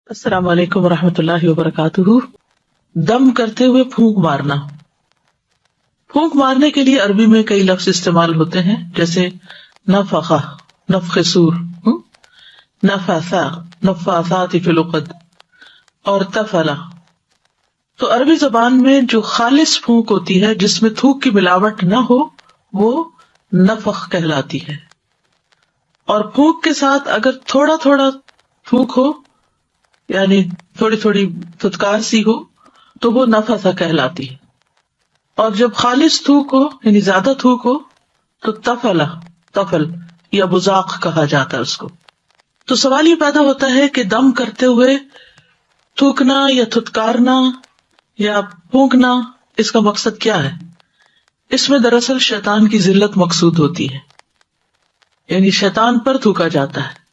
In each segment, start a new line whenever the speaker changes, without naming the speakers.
السلام علیکم ورحمۃ اللہ وبرکاتہ۔ دم کرتے ہوئے پھونک مارنا۔ پھونک مارنے کے لیے عربی میں کئی لفظ استعمال ہوتے ہیں، جیسے نفخہ، نفخ سور، نفثا، نفاثات فی العقد، اور تفلا۔ تو عربی زبان میں جو خالص پھونک ہوتی ہے جس میں تھوک کی ملاوٹ نہ ہو وہ نفخ کہلاتی ہے، اور پھونک کے ساتھ اگر تھوڑا تھوڑا تھوک ہو، یعنی تھوڑی تھوڑی پھٹکار سی ہو، تو وہ نفثہ کہلاتی ہے، اور جب خالص تھوک ہو یعنی زیادہ تھوک ہو تو تفل یا بزاق کہا جاتا ہے اس کو۔ تو سوال یہ پیدا ہوتا ہے کہ دم کرتے ہوئے تھوکنا یا تھتکارنا یا پھونکنا، اس کا مقصد کیا ہے؟ اس میں دراصل شیطان کی ذلت مقصود ہوتی ہے، یعنی شیطان پر تھوکا جاتا ہے۔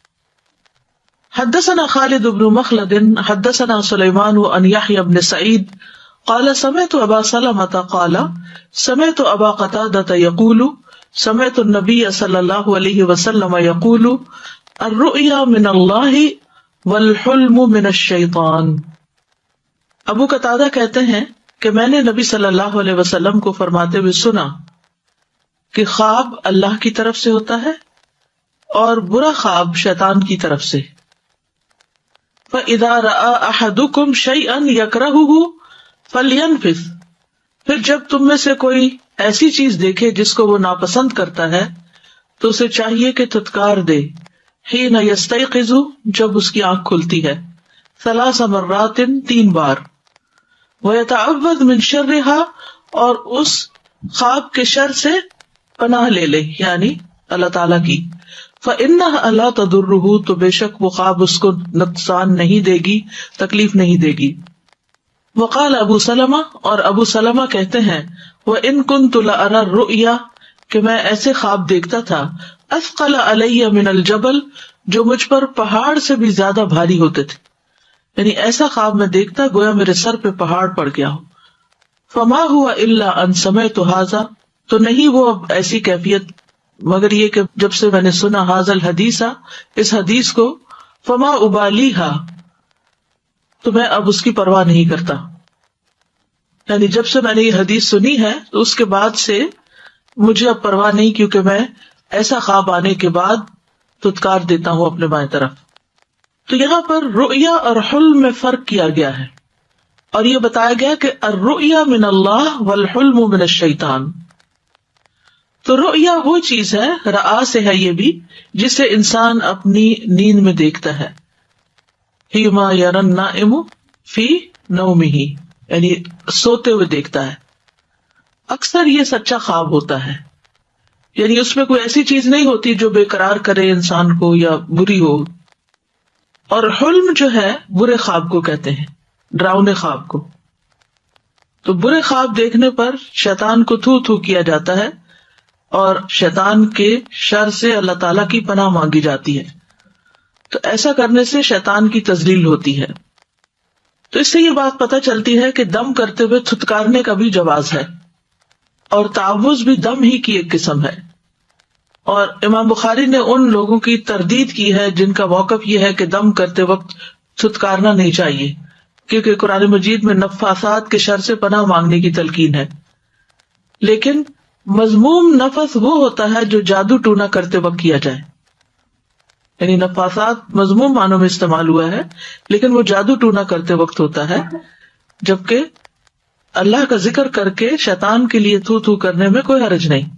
حدثنا خالد بن مخلد حدثنا سلیمان عن یحیی بن سعید قال سمعت ابا سلمة قال سمعت ابا قتادة يقول سمعت النبي صلی اللہ علیہ وسلم يقول الرؤيا من اللہ والحلم من الشیطان۔ ابو قتادہ کہتے ہیں کہ میں نے نبی صلی اللہ علیہ وسلم کو فرماتے ہوئے سنا کہ خواب اللہ کی طرف سے ہوتا ہے اور برا خواب شیطان کی طرف سے۔ فَإِذَا رَأَى أَحَدُكُمْ شَيْئًا يَكْرَهُهُ فَلْيَنْفِثْ، پھر جب تم میں سے کوئی ایسی چیز دیکھے جس کو وہ ناپسند کرتا ہے تو اسے چاہیے کہ تھتکار دے۔ حِينَ يَسْتَيْقِظُ، جب اس کی آنکھ کھلتی ہے، 3 مرات، 3 بار، وَيَتَعَوَّذْ مِنْ شَرِّهَا، اور اس خواب کے شر سے پناہ لے لے، یعنی اللہ تعالیٰ کی۔ فَإِنَّهَا لَا تَضُرُّهُ، تو بے شک وہ خواب اس کو نقصان نہیں دے گی، تکلیف نہیں دے گی۔ وقال ابو سلمہ، اور ابو سلمہ کہتے ہیں وَإِن كُنتُ لَأَرَى الرُّؤْيَا، کہ میں ایسے خواب دیکھتا تھا، اثقل علی من الجبل، جو مجھ پر پہاڑ سے بھی زیادہ بھاری ہوتے تھے، یعنی ایسا خواب میں دیکھتا گویا میرے سر پہ پہاڑ پڑ گیا ہو۔ فما ہوا الا ان سمعت ھذا، تو نہیں وہ اب ایسی کیفیت مگر یہ کہ جب سے میں نے سنا ھذا الحدیث، اس حدیث کو، فما ابالیھا، تو میں اب اس کی پرواہ نہیں کرتا، یعنی جب سے میں نے یہ حدیث سنی ہے تو اس کے بعد سے مجھے اب پرواہ نہیں، کیونکہ میں ایسا خواب آنے کے بعد تھتکار دیتا ہوں اپنے بائیں طرف۔ تو یہاں پر رؤیا اور حلم میں فرق کیا گیا ہے، اور یہ بتایا گیا کہ الرؤیا من اللہ والحلم من الشیطان۔ تو رؤیا وہ چیز ہے، رآ سے ہے یہ بھی، جسے انسان اپنی نیند میں دیکھتا ہے، ہی ما یری النائم فی نومہ، یعنی سوتے ہوئے دیکھتا ہے۔ اکثر یہ سچا خواب ہوتا ہے، یعنی اس میں کوئی ایسی چیز نہیں ہوتی جو بے قرار کرے انسان کو یا بری ہو۔ اور حلم جو ہے برے خواب کو کہتے ہیں، ڈراؤنے خواب کو۔ تو برے خواب دیکھنے پر شیطان کو تھو تھو کیا جاتا ہے، اور شیطان کے شر سے اللہ تعالیٰ کی پناہ مانگی جاتی ہے۔ تو ایسا کرنے سے شیطان کی تذلیل ہوتی ہے۔ تو اس سے یہ بات پتہ چلتی ہے کہ دم کرتے ہوئے تھتکارنے کا بھی جواز ہے، اور تعوذ بھی دم ہی کی ایک قسم ہے۔ اور امام بخاری نے ان لوگوں کی تردید کی ہے جن کا موقف یہ ہے کہ دم کرتے وقت تھتکارنا نہیں چاہیے، کیونکہ قرآن مجید میں نفاثات کے شر سے پناہ مانگنے کی تلقین ہے۔ لیکن مذموم نفس وہ ہوتا ہے جو جادو ٹونا کرتے وقت کیا جائے، یعنی نفاثات مذموم معنوں میں استعمال ہوا ہے، لیکن وہ جادو ٹونا کرتے وقت ہوتا ہے، جبکہ اللہ کا ذکر کر کے شیطان کے لیے تھو تھو کرنے میں کوئی حرج نہیں۔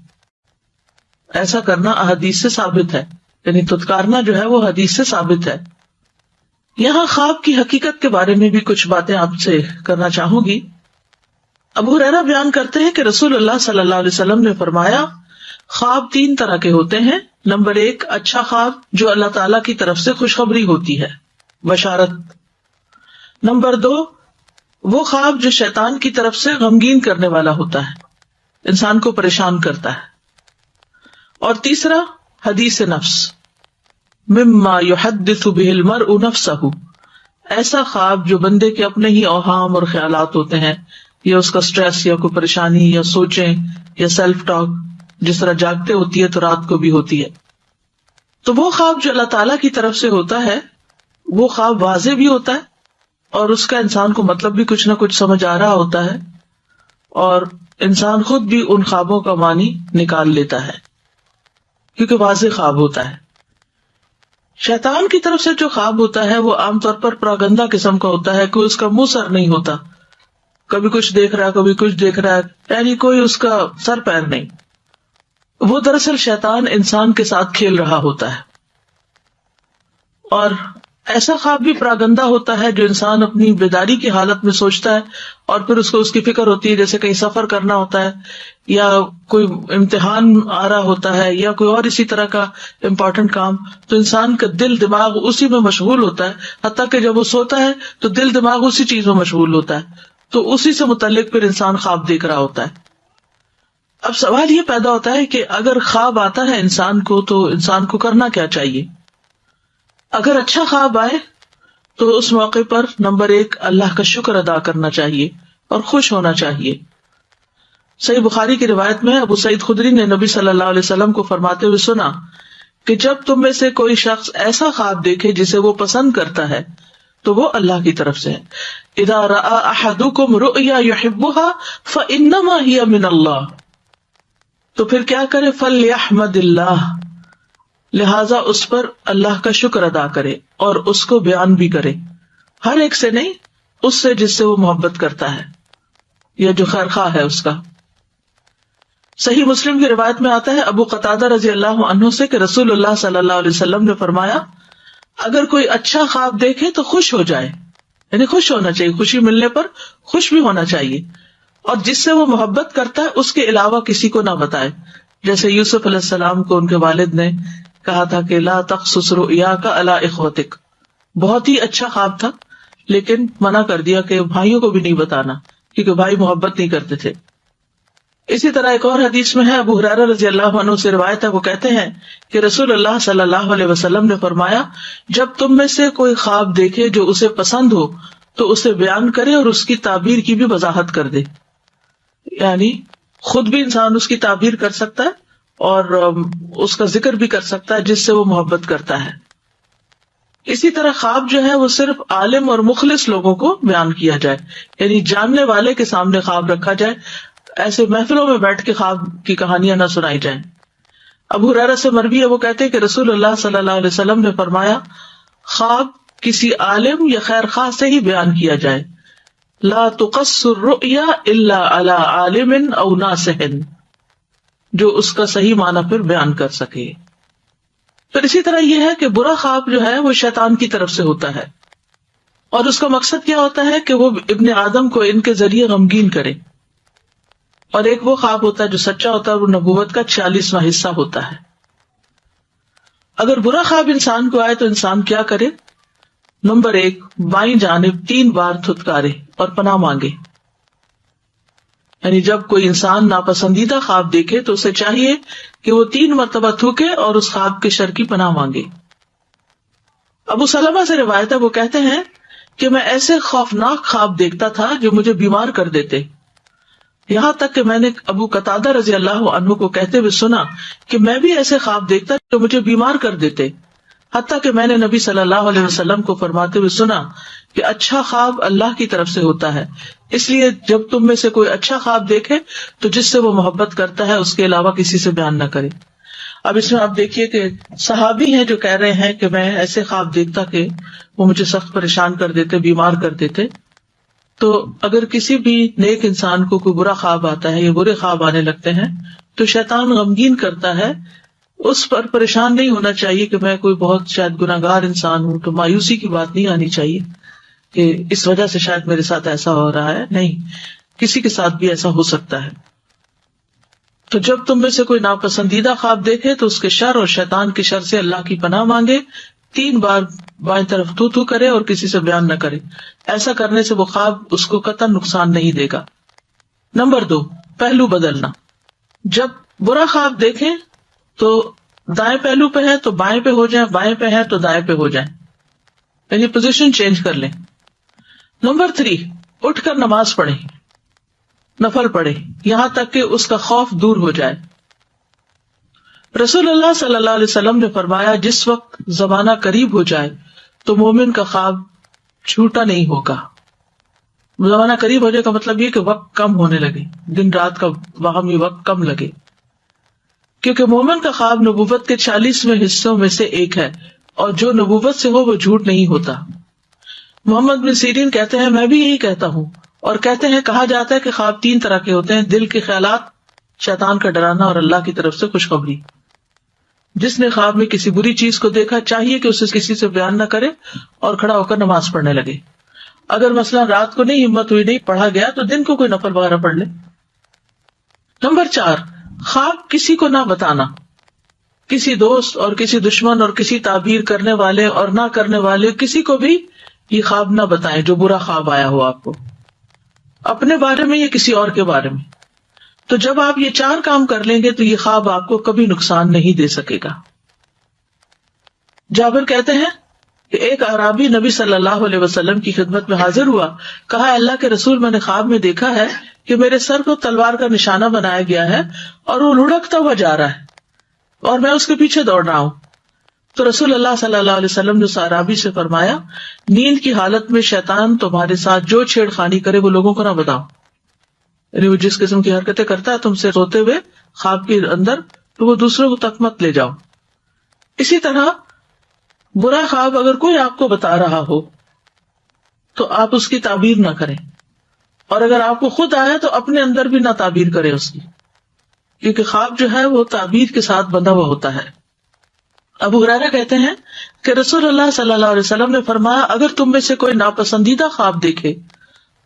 ایسا کرنا احادیث سے ثابت ہے، یعنی تھتکارنا جو ہے وہ حدیث سے ثابت ہے۔ یہاں خواب کی حقیقت کے بارے میں بھی کچھ باتیں آپ سے کرنا چاہوں گی۔ ابو ہریرہ بیان کرتے ہیں کہ رسول اللہ صلی اللہ علیہ وسلم نے فرمایا، خواب 3 طرح کے ہوتے ہیں۔ نمبر 1، اچھا خواب جو اللہ تعالیٰ کی طرف سے خوشخبری ہوتی ہے، بشارت۔ نمبر 2، وہ خواب جو شیطان کی طرف سے غمگین کرنے والا ہوتا ہے، انسان کو پریشان کرتا ہے۔ اور تیسرا، حدیث نفس، مما یحدث به المرء نفسه، ایسا خواب جو بندے کے اپنے ہی اوہام اور خیالات ہوتے ہیں، یا اس کا سٹریس یا کوئی پریشانی یا سوچیں یا سیلف ٹاک، جس طرح جاگتے ہوتی ہے تو رات کو بھی ہوتی ہے۔ تو وہ خواب جو اللہ تعالیٰ کی طرف سے ہوتا ہے وہ خواب واضح بھی ہوتا ہے اور اس کا انسان کو مطلب بھی کچھ نہ کچھ سمجھ آ رہا ہوتا ہے، اور انسان خود بھی ان خوابوں کا معنی نکال لیتا ہے کیونکہ واضح خواب ہوتا ہے۔ شیطان کی طرف سے جو خواب ہوتا ہے وہ عام طور پر پراگندہ قسم کا ہوتا ہے، کوئی اس کا منہ سر نہیں ہوتا، کبھی کچھ دیکھ رہا ہے کبھی کچھ دیکھ رہا ہے، یعنی کوئی اس کا سر پیر نہیں۔ وہ دراصل شیطان انسان کے ساتھ کھیل رہا ہوتا ہے، اور ایسا خواب بھی پراگندہ ہوتا ہے جو انسان اپنی بیداری کی حالت میں سوچتا ہے اور پھر اس کو اس کی فکر ہوتی ہے، جیسے کہیں سفر کرنا ہوتا ہے یا کوئی امتحان آ رہا ہوتا ہے یا کوئی اور اسی طرح کا امپورٹنٹ کام، تو انسان کا دل دماغ اسی میں مشغول ہوتا ہے، حتیٰ کہ جب وہ سوتا ہے تو دل دماغ اسی چیز میں مشغول ہوتا ہے، تو اسی سے متعلق پھر انسان خواب دیکھ رہا ہوتا ہے۔ اب سوال یہ پیدا ہوتا ہے کہ اگر خواب آتا ہے انسان کو تو انسان کو کرنا کیا چاہیے؟ اگر اچھا خواب آئے تو اس موقع پر نمبر 1 اللہ کا شکر ادا کرنا چاہیے اور خوش ہونا چاہیے۔ صحیح بخاری کی روایت میں ابو سعید خدری نے نبی صلی اللہ علیہ وسلم کو فرماتے ہوئے سنا کہ جب تم میں سے کوئی شخص ایسا خواب دیکھے جسے وہ پسند کرتا ہے تو وہ اللہ کی طرف سے ہے۔ اذا رأى احدكم رؤيا يحبها فانما هي من اللہ، تو پھر کیا کرے؟ فلیحمد اللہ، لہذا اس پر اللہ کا شکر ادا کرے اور اس کو بیان بھی کرے، ہر ایک سے نہیں، اس سے جس سے وہ محبت کرتا ہے یا جو خیر خواہ ہے اس کا۔ صحیح مسلم کی روایت میں آتا ہے ابو قتادہ رضی اللہ عنہ سے کہ رسول اللہ صلی اللہ علیہ وسلم نے فرمایا اگر کوئی اچھا خواب دیکھے تو خوش ہو جائے، یعنی خوش ہونا چاہیے، خوشی ملنے پر خوش بھی ہونا چاہیے، اور جس سے وہ محبت کرتا ہے اس کے علاوہ کسی کو نہ بتائے، جیسے یوسف علیہ السلام کو ان کے والد نے کہا تھا کہ لا تقصص رؤیاک علی اخوتک، بہت ہی اچھا خواب تھا لیکن منع کر دیا کہ بھائیوں کو بھی نہیں بتانا کیونکہ بھائی محبت نہیں کرتے تھے۔ اسی طرح ایک اور حدیث میں ہے، ابو ہریرہ رضی اللہ عنہ سے روایت ہے، وہ کہتے ہیں کہ رسول اللہ صلی اللہ علیہ وسلم نے فرمایا جب تم میں سے کوئی خواب دیکھے جو اسے پسند ہو تو اسے بیان کرے اور اس کی تعبیر کی بھی وضاحت کر دے، یعنی خود بھی انسان اس کی تعبیر کر سکتا ہے اور اس کا ذکر بھی کر سکتا ہے جس سے وہ محبت کرتا ہے۔ اسی طرح خواب جو ہے وہ صرف عالم اور مخلص لوگوں کو بیان کیا جائے، یعنی جاننے والے کے سامنے خواب رکھا جائے، ایسے محفلوں میں بیٹھ کے خواب کی کہانیاں نہ سنائی جائیں۔ ابو ہریرہ سے مروی ہے، وہ کہتے ہیں کہ رسول اللہ صلی اللہ علیہ وسلم نے فرمایا خواب کسی عالم یا خیر خواہ سے ہی بیان کیا جائے، لا تقص الرؤیا الا علی عالم او ناصح، جو اس کا صحیح معنی پھر بیان کر سکے۔ پھر اسی طرح یہ ہے کہ برا خواب جو ہے وہ شیطان کی طرف سے ہوتا ہے، اور اس کا مقصد کیا ہوتا ہے کہ وہ ابن آدم کو ان کے ذریعے غمگین کرے، اور ایک وہ خواب ہوتا ہے جو سچا ہوتا ہے، وہ نبوت کا 46واں حصہ ہوتا ہے۔ اگر برا خواب انسان کو آئے تو انسان کیا کرے؟ نمبر 1 بائیں جانب 3 بار تھتکارے اور پناہ مانگے، یعنی جب کوئی انسان ناپسندیدہ خواب دیکھے تو اسے چاہیے کہ وہ 3 مرتبہ تھوکے اور اس خواب کے شر کی پناہ مانگے۔ ابو سلمہ سے روایت ہے، وہ کہتے ہیں کہ میں ایسے خوفناک خواب دیکھتا تھا جو مجھے بیمار کر دیتے، یہاں تک کہ میں نے ابو قتادہ رضی اللہ عنہ کو کہتے ہوئے سنا کہ میں بھی ایسے خواب دیکھتا جو مجھے بیمار کر دیتے، حتیٰ کہ میں نے نبی صلی اللہ علیہ وسلم کو فرماتے ہوئے سنا کہ اچھا خواب اللہ کی طرف سے ہوتا ہے، اس لیے جب تم میں سے کوئی اچھا خواب دیکھے تو جس سے وہ محبت کرتا ہے اس کے علاوہ کسی سے بیان نہ کرے۔ اب اس میں آپ دیکھیے کہ صحابی ہیں جو کہہ رہے ہیں کہ میں ایسے خواب دیکھتا کہ وہ مجھے سخت پریشان کر دیتے، بیمار کر دیتے، تو اگر کسی بھی نیک انسان کو کوئی برا خواب آتا ہے یا برے خواب آنے لگتے ہیں تو شیطان غمگین کرتا ہے، اس پر پریشان نہیں ہونا چاہیے کہ میں کوئی بہت شاید گناہگار انسان ہوں، تو مایوسی کی بات نہیں آنی چاہیے کہ اس وجہ سے شاید میرے ساتھ ایسا ہو رہا ہے، نہیں، کسی کے ساتھ بھی ایسا ہو سکتا ہے۔ تو جب تم میں سے کوئی ناپسندیدہ خواب دیکھے تو اس کے شر اور شیطان کے شر سے اللہ کی پناہ مانگے، 3 بار بائیں طرف تو کرے اور کسی سے بیان نہ کرے، ایسا کرنے سے وہ خواب اس کو قطعا نقصان نہیں دے گا۔ نمبر 2 پہلو بدلنا، جب برا خواب دیکھیں تو دائیں پہلو پہ ہے تو بائیں پہ ہو جائیں، بائیں پہ ہے تو دائیں پہ ہو جائیں، یعنی پوزیشن چینج کر لیں۔ نمبر 3 اٹھ کر نماز پڑھیں، نفل پڑھیں، یہاں تک کہ اس کا خوف دور ہو جائے۔ رسول اللہ صلی اللہ علیہ وسلم نے فرمایا جس وقت زمانہ قریب ہو جائے تو مومن کا خواب جھوٹا نہیں ہوگا. زمانہ قریب ہو جائے کا مطلب یہ کہ وقت کم ہونے لگے، دن رات کا باہمی وقت کم لگے، کیونکہ مومن کا خواب نبوت کے 40ویں حصوں میں سے ایک ہے، اور جو نبوت سے ہو وہ جھوٹ نہیں ہوتا. محمد بن سیرین کہتے ہیں میں بھی یہی کہتا ہوں، اور کہتے ہیں کہا جاتا ہے کہ خواب 3 طرح کے ہوتے ہیں: دل کے خیالات، شیطان کا ڈرانا، اور اللہ کی طرف سے خوشخبری. جس نے خواب میں کسی بری چیز کو دیکھا چاہیے کہ اسے کسی سے بیان نہ کرے اور کھڑا ہو کر نماز پڑھنے لگے. اگر مثلا رات کو نہیں ہمت ہوئی، نہیں پڑھا گیا، تو دن کو کوئی نفل وغیرہ پڑھ لے. نمبر 4، خواب کسی کو نہ بتانا. کسی دوست اور کسی دشمن اور کسی تعبیر کرنے والے اور نہ کرنے والے کسی کو بھی یہ خواب نہ بتائیں جو برا خواب آیا ہو آپ کو، اپنے بارے میں یا کسی اور کے بارے میں. تو جب آپ یہ 4 کام کر لیں گے تو یہ خواب آپ کو کبھی نقصان نہیں دے سکے گا. جابر کہتے ہیں کہ ایک اعرابی نبی صلی اللہ علیہ وسلم کی خدمت میں حاضر ہوا. کہا اللہ کے رسول، میں نے خواب میں دیکھا ہے کہ میرے سر کو تلوار کا نشانہ بنایا گیا ہے اور وہ لڑکتا ہوا جا رہا ہے اور میں اس کے پیچھے دوڑ رہا ہوں. تو رسول اللہ صلی اللہ علیہ وسلم نے اس اعرابی سے فرمایا، نیند کی حالت میں شیطان تمہارے ساتھ جو چھیڑ خانی کرے وہ لوگوں کو نہ بتاؤ. یعنی وہ جس قسم کی حرکتیں کرتا ہے تم سے سوتے ہوئے خواب کے اندر، تو وہ دوسروں کو تک مت لے جاؤ. اسی طرح برا خواب اگر کوئی آپ کو بتا رہا ہو تو آپ اس کی تعبیر نہ کریں، اور اگر آپ کو خود آیا تو اپنے اندر بھی نہ تعبیر کریں اس کی، کیونکہ خواب جو ہے وہ تعبیر کے ساتھ بندھا ہوا ہوتا ہے. ابو ہریرہ کہتے ہیں کہ رسول اللہ صلی اللہ علیہ وسلم نے فرمایا، اگر تم میں سے کوئی ناپسندیدہ خواب دیکھے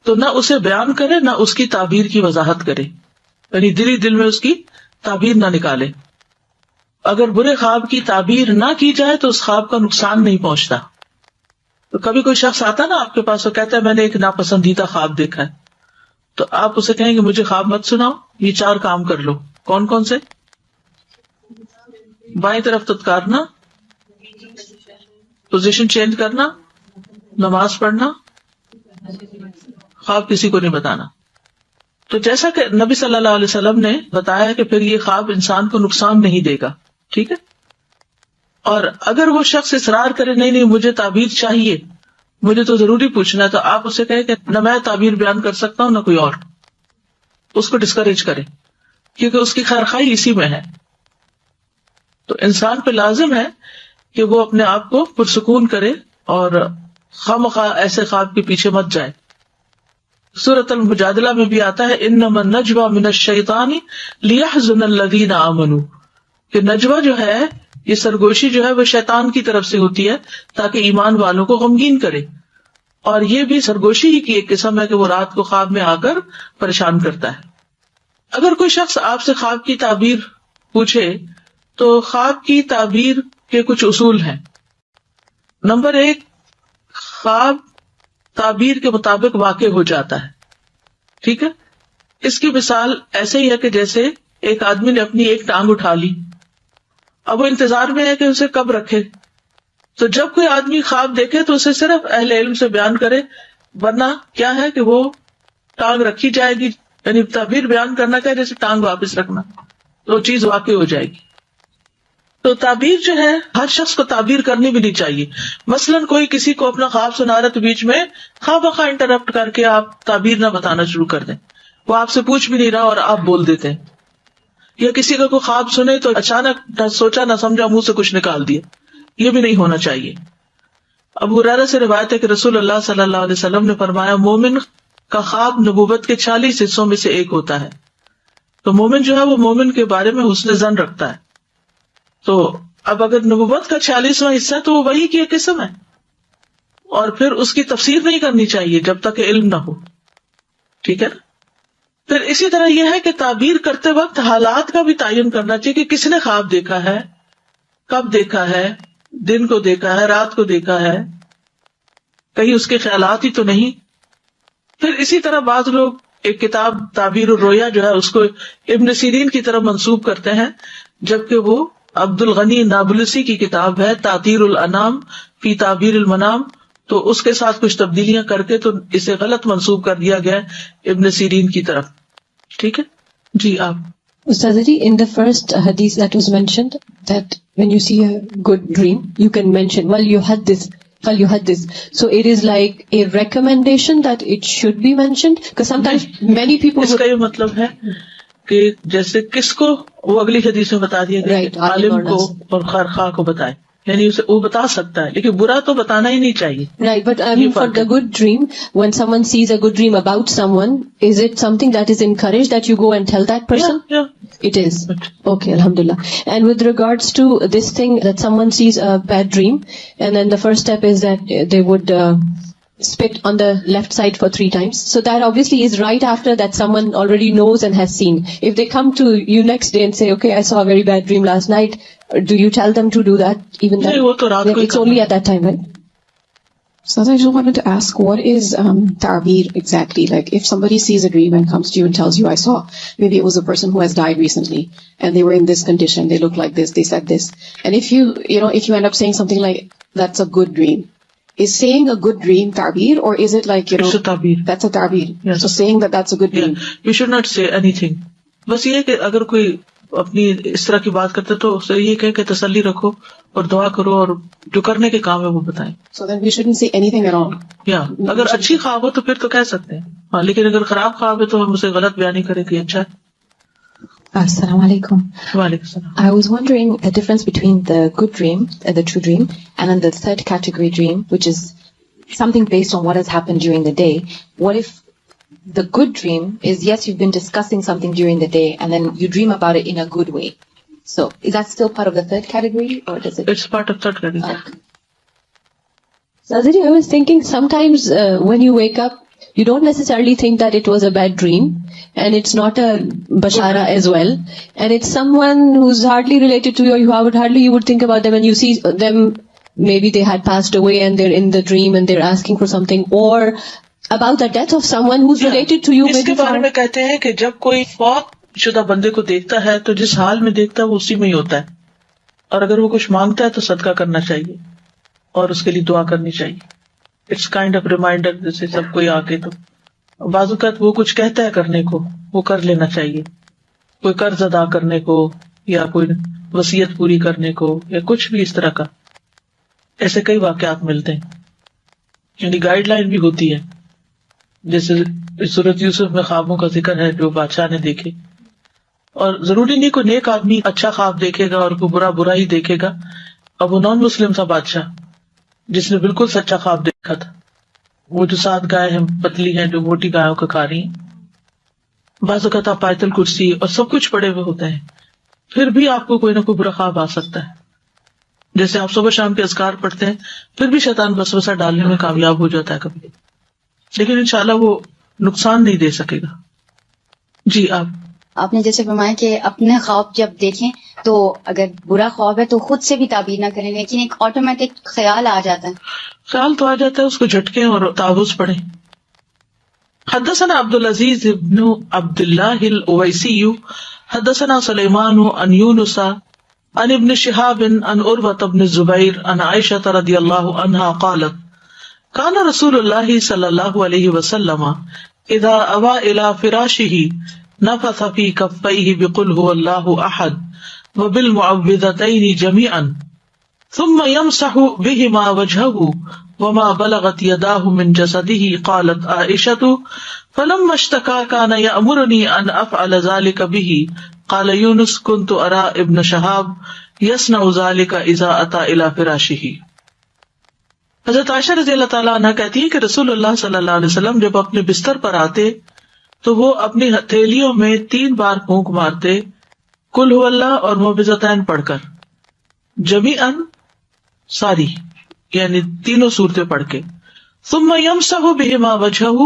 تو نہ اسے بیان کرے نہ اس کی تعبیر کی وضاحت کرے، یعنی دل میں اس کی تعبیر نہ نکالے. اگر برے خواب کی تعبیر نہ کی جائے تو اس خواب کا نقصان نہیں پہنچتا. تو کبھی کوئی شخص آتا نا آپ کے پاس اور کہتا ہے میں نے ایک ناپسندیدہ خواب دیکھا ہے، تو آپ اسے کہیں گے مجھے خواب مت سناؤ، یہ 4 کام کر لو. کون کون سے؟ بائیں طرف تتکارنا، پوزیشن چینج کرنا، نماز پڑھنا، خواب کسی کو نہیں بتانا. تو جیسا کہ نبی صلی اللہ علیہ وسلم نے بتایا کہ پھر یہ خواب انسان کو نقصان نہیں دے گا، ٹھیک ہے. اور اگر وہ شخص اصرار کرے نہیں مجھے تعبیر چاہیے، مجھے تو ضروری پوچھنا ہے، تو آپ اسے کہیں کہ نہ میں تعبیر بیان کر سکتا ہوں نہ کوئی اور. اس کو ڈسکریج کرے، کیونکہ اس کی خیرخواہی اسی میں ہے. تو انسان پہ لازم ہے کہ وہ اپنے آپ کو پرسکون کرے اور خواہ ایسے خواب کے پیچھے مت جائے. سورۃ المجادلہ میں بھی آتا ہے انما النجوى من الشیطان لیحزن الذین آمنوا، کہ نجوہ جو ہے، یہ سرگوشی جو ہے وہ شیطان کی طرف سے ہوتی ہے تاکہ ایمان والوں کو غمگین کرے. اور یہ بھی سرگوشی ہی کی ایک قسم ہے کہ وہ رات کو خواب میں آ کر پریشان کرتا ہے. اگر کوئی شخص آپ سے خواب کی تعبیر پوچھے تو خواب کی تعبیر کے کچھ اصول ہیں. نمبر 1، خواب تعبیر کے مطابق واقع ہو جاتا ہے، ٹھیک ہے. اس کی مثال ایسے ہی ہے کہ جیسے ایک آدمی نے اپنی ایک ٹانگ اٹھا لی، اب وہ انتظار میں ہے کہ اسے کب رکھے. تو جب کوئی آدمی خواب دیکھے تو اسے صرف اہل علم سے بیان کرے، ورنہ کیا ہے کہ وہ ٹانگ رکھی جائے گی. یعنی تعبیر بیان کرنا کیا، جیسے ٹانگ واپس رکھنا، تو چیز واقع ہو جائے گی. تو تعبیر جو ہے ہر شخص کو تعبیر کرنی بھی نہیں چاہیے. مثلاً کوئی کسی کو اپنا خواب سنا رہا تو بیچ میں خواہ بخواہ انٹرپٹ کر کے آپ تعبیر نہ بتانا شروع کر دیں. وہ آپ سے پوچھ بھی نہیں رہا اور آپ بول دیتے ہیں. یا کسی کا کوئی خواب سنے تو اچانک نہ سوچا نہ سمجھا منہ سے کچھ نکال دیا، یہ بھی نہیں ہونا چاہیے. ابو ہریرہ سے روایت ہے کہ رسول اللہ صلی اللہ علیہ وسلم نے فرمایا مومن کا خواب نبوت کے 40 حصوں میں سے ایک ہوتا ہے. تو مومن جو ہے وہ مومن کے بارے میں حسن ظن رکھتا ہے. تو اب اگر نبوت کا 40واں حصہ ہے تو وہ وحی کی ایک قسم ہے، اور پھر اس کی تفسیر نہیں کرنی چاہیے جب تک کہ علم نہ ہو، ٹھیک ہے نا. پھر اسی طرح یہ ہے کہ تعبیر کرتے وقت حالات کا بھی تعین کرنا چاہیے کہ کس نے خواب دیکھا ہے، کب دیکھا ہے، دن کو دیکھا ہے، رات کو دیکھا ہے، کہیں اس کے خیالات ہی تو نہیں. پھر اسی طرح بعض لوگ ایک کتاب تعبیر الرؤیا جو ہے اس کو ابن سیرین کی طرف منسوب کرتے ہیں، جبکہ وہ عبد الغنی نابلسی کی کتاب ہے تعطیر الانام فی تعبیر المنام. تو اس کے ساتھ کچھ تبدیلیاں کر کے تو اسے غلط منسوب کر دیا گیا ابن سیرین کی طرف، ٹھیک ہے جی. آپ
Ustaz ji, in the first hadith that was mentioned, that when you see a good dream, you can mention, well, you had this فَلْيُحَدِّثْ. So it is like a recommendation that it should be mentioned, because sometimes many people
اس کا یہ مطلب ہے کہ جیسے کس کو وہ اگلی حدیث میں بتا دیا گیا
Right,
کہ عالم کو اور خرخواہ کو بتائے، یعنی اسے وہ بتا سکتا ہے لیکن برا تو بتانا ہی نہیں چاہیے.
Right, but I mean for the good dream, when someone sees a good dream about someone, is it something that is encouraged that you go and tell that person?
Yeah.
It is. Okay, alhamdulillah. And with regards to this thing that someone sees a bad dream, and then the first step is that they would spit on the left side for 3 times. So that obviously is right after that someone already knows and has seen. If they come to you next day and say, okay, I saw a very bad dream last night, do you tell them to do that? Even that?
نہیں، وہ تو رات کو
It's only at that time, right?
So I just wanted to ask, what is ta'bir exactly? Like if somebody sees a dream and comes to you and tells you, I saw, maybe it was a person who has died recently and they were in this condition, they look like this, they said this. And if you end up saying something like, that's a good dream, is saying a good dream ta'bir, or is it like,
It's a ta'bir.
that's a ta'bir?
Yes.
So saying that that's a good dream.
You should not say anything. بس یہ کہ اگر کوئی اپنی اس طرح کی بات کرتے تو اسے یہ کہ تسلی رکھو اور دعا کرو اور جو کرنے کے کام ہے وہ بتائیں.
So then we shouldn't say anything at all.
یا اگر اچھی خواب ہو تو پھر تو کہہ سکتے ہیں، ہاں، لیکن اگر خراب خواب ہے تو ہم اسے غلط بیان نہیں کریں کہ اچھا ہے.
Assalamu alaikum.
وعلیکم السلام.
I was wondering the difference between the good dream, the true dream, and then the third category dream, which is something based on what has happened during the day. What if the good dream is, yes, you've been discussing something during the day and then you dream about it in a good way. So is that still part of the third category, or does it?
It's part of third category.
Sadhji, I was thinking sometimes when you wake up, you don't necessarily think that it was a bad dream, and it's not a bashara as well, and it's someone who's hardly related to you, or you would think about them, and you see them, maybe they had passed away and they're in the dream and they're asking for something, or about the death of someone who's related to you.
اس کے بارے میں کہتے ہیں کہ جب کوئی فوت شدہ بندے کو دیکھتا ہے تو جس حال میں دیکھتا ہے وہ اسی میں ہی ہوتا ہے، اور اگر وہ کچھ مانگتا ہے تو صدقہ کرنا چاہیے اور اس کے لیے دعا کرنی چاہیے. اٹس کائنڈ آف ریمائنڈر، جیسے سب کوئی آ کے تو بعض اوقات وہ کچھ کہتا ہے کرنے کو وہ کر لینا چاہیے، کوئی قرض ادا کرنے کو یا کوئی وصیت پوری کرنے کو یا کچھ بھی اس طرح کا. ایسے کئی واقعات ملتے ہیں، یعنی گائیڈ لائن بھی ہوتی ہے. جیسے سورۃ یوسف میں خوابوں کا ذکر ہے جو بادشاہ نے دیکھے، اور ضروری نہیں کوئی نیک آدمی اچھا خواب دیکھے گا اور کوئی برا برا ہی دیکھے گا. اب وہ نان مسلم تھا بادشاہ جس نے بالکل سچا خواب دیکھا تھا، وہ جو 7 گائے ہیں پتلی ہیں جو موٹی گایوں کو کھا رہی ہیں. بعض اوقات آپ آیت الکرسی اور سب کچھ پڑے ہوئے ہوتے ہیں، پھر بھی آپ کو کوئی نہ کوئی برا خواب آ سکتا ہے. جیسے آپ صبح شام کے اذکار پڑھتے ہیں پھر بھی شیطان وسوسہ ڈالنے میں کامیاب ہو جاتا ہے کبھی، لیکن انشاءاللہ وہ نقصان نہیں دے سکے گا. جی آپ
نے جیسے فرمایا کہ اپنے خواب جب دیکھیں تو اگر برا خواب ہے تو خود سے بھی تعبیر نہ کریں، لیکن ایک آٹومیٹک خیال آ جاتا ہے.
خیال تو آ جاتا ہے، اس کو جھٹکیں اور تعوذ پڑھیں. حدثنا عبد العزیز ابن عبد اللہ الاویسی حدثنا سلیمان عن یونس عن ابن شہاب عن عروۃ بن الزبیر عن عائشہ رضی اللہ عنہا قالت کان رسول اللہ صلی اللہ علیہ وسلم اذا اوى الى فراشه نفث في كفيه بقل هو الله احد وبالمعوذتين جميعا ثم يمسح بهما وجهه وما بلغت يداه من جسده. قالت عائشة فلما اشتكى كان يأمرني ان افعل ذلك به. قال يونس كنت ارى ابن شهاب يصنع ذلك اذا اتى الى فراشه. حضرت عائشہ رضی اللہ تعالیٰ عنہ کہتی ہے کہ رسول اللہ صلی اللہ علیہ وسلم جب اپنے بستر پر آتے تو وہ اپنی ہتھیلیوں میں 3 بار پھونک مارتے، قل هو اللہ اور معوذتین پڑھ کر، جمیعاً ساری یعنی تینوں صورتیں پڑھ کے. ثم یمسح بہما وجہہ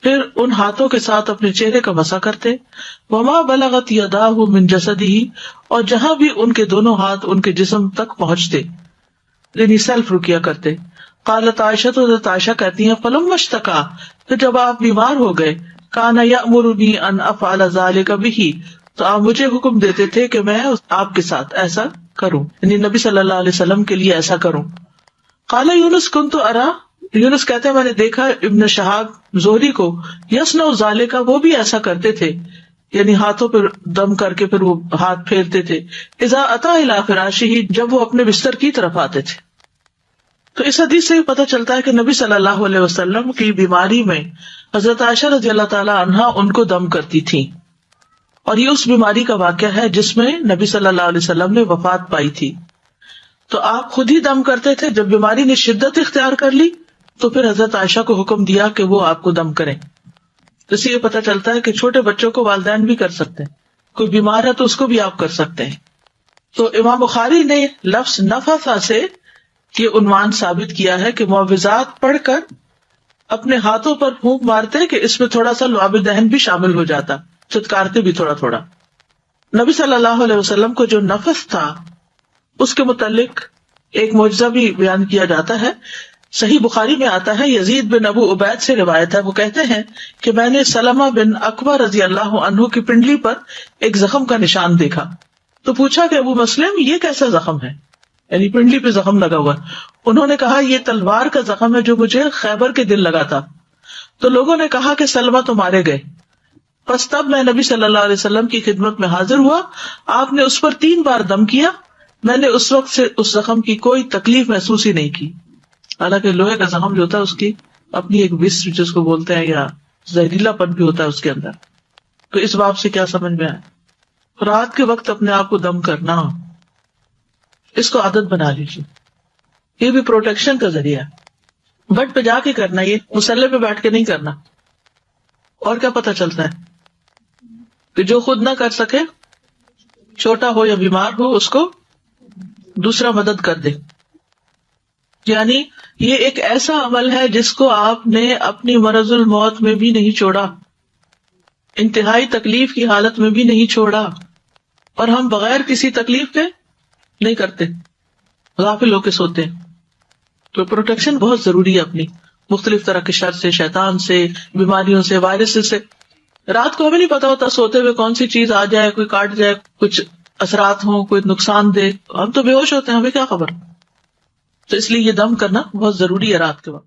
پھر ان ہاتھوں کے ساتھ اپنے چہرے کا مسح کرتے. وما بلغت یداہ من جسدہ اور جہاں بھی ان کے دونوں ہاتھ ان کے جسم تک پہنچتے یعنی سیلف رکیا کرتے. قالت عائشہ تو حضرت عائشہ کہتی ہیں فلما اشتکا پھر جب آپ بیمار ہو گئے، کان یأمرنی ان افعل ذلک بہ تو آپ مجھے حکم دیتے تھے کہ میں آپ کے ساتھ ایسا کروں، یعنی نبی صلی اللہ علیہ وسلم کے لیے ایسا کروں. قال یونس کنت ارا یونس کہتے ہیں میں نے دیکھا ابن شہاب زہری کو یصنع ذلک وہ بھی ایسا کرتے تھے، یعنی ہاتھوں پر دم کر کے پھر وہ ہاتھ پھیرتے تھے. اذا اتی الی فراشہ جب وہ اپنے بستر کی طرف آتے تھے. تو اس حدیث سے یہ پتہ چلتا ہے کہ نبی صلی اللہ علیہ وسلم کی بیماری میں حضرت عائشہ رضی اللہ تعالی عنہا ان کو دم کرتی تھی، اور یہ اس بیماری کا واقعہ ہے جس میں نبی صلی اللہ علیہ وسلم نے وفات پائی تھی. تو آپ خود ہی دم کرتے تھے. جب بیماری نے شدت اختیار کر لی تو پھر حضرت عائشہ کو حکم دیا کہ وہ آپ کو دم کریں. اس سے یہ پتہ چلتا ہے کہ چھوٹے بچوں کو والدین بھی کر سکتے ہیں، کوئی بیمار ہے تو اس کو بھی آپ کر سکتے ہیں. تو امام بخاری نے لفظ نفث سے یہ عنوان ثابت کیا ہے کہ معوذات پڑھ کر اپنے ہاتھوں پر پھونک مارتے کہ اس میں تھوڑا سا لعاب دہن بھی شامل ہو جاتا، چتکارتے بھی تھوڑا تھوڑا. نبی صلی اللہ علیہ وسلم کو جو نفس تھا اس کے متعلق ایک معجزہ بھی بیان کیا جاتا ہے. صحیح بخاری میں آتا ہے، یزید بن ابو عبید سے روایت ہے، وہ کہتے ہیں کہ میں نے سلمہ بن اکوع رضی اللہ عنہ کی پنڈلی پر ایک زخم کا نشان دیکھا. تو پوچھا کہ ابو مسلم یہ کیسا زخم ہے، یعنی پنڈلی پہ زخم لگا ہوا. انہوں نے کہا یہ تلوار کا زخم ہے جو مجھے خیبر کے دن لگا تھا. تو لوگوں نے کہا کہ سلمہ تو مارے گئے. بس تب میں نبی صلی اللہ علیہ وسلم کی خدمت میں حاضر ہوا. آپ نے اس پر 3 بار دم کیا. میں نے اس وقت سے اس زخم کی کوئی تکلیف محسوس ہی نہیں کی. حالانکہ لوہے کا زخم جو ہوتا ہے اس کی اپنی ایک وس جس کو بولتے ہیں یا زہریلا پن بھی ہوتا ہے اس کے اندر. تو اس باب سے کیا سمجھ میں آئے؟ رات کے وقت اپنے آپ کو دم کرنا، اس کو عادت بنا لیجیے. یہ بھی پروٹیکشن کا ذریعہ ہے. بٹ پہ جا کے کرنا، یہ مسلح پہ بیٹھ کے نہیں کرنا. اور کیا پتہ چلتا ہے کہ جو خود نہ کر سکے، چھوٹا ہو یا بیمار ہو، اس کو دوسرا مدد کر دے. یعنی یہ ایک ایسا عمل ہے جس کو آپ نے اپنی مرض الموت میں بھی نہیں چھوڑا، انتہائی تکلیف کی حالت میں بھی نہیں چھوڑا، اور ہم بغیر کسی تکلیف کے نہیں کرتے، غافل ہو کے سوتے ہیں. تو پروٹیکشن بہت ضروری ہے اپنی، مختلف طرح کے شر سے، شیطان سے، بیماریوں سے، وائرس سے. رات کو ہمیں نہیں پتا ہوتا سوتے ہوئے کون سی چیز آ جائے، کوئی کاٹ جائے، کچھ اثرات ہوں، کوئی نقصان دے. ہم تو بے ہوش ہوتے ہیں، ہمیں کیا خبر. تو اس لیے یہ دم کرنا بہت ضروری ہے رات کے وقت.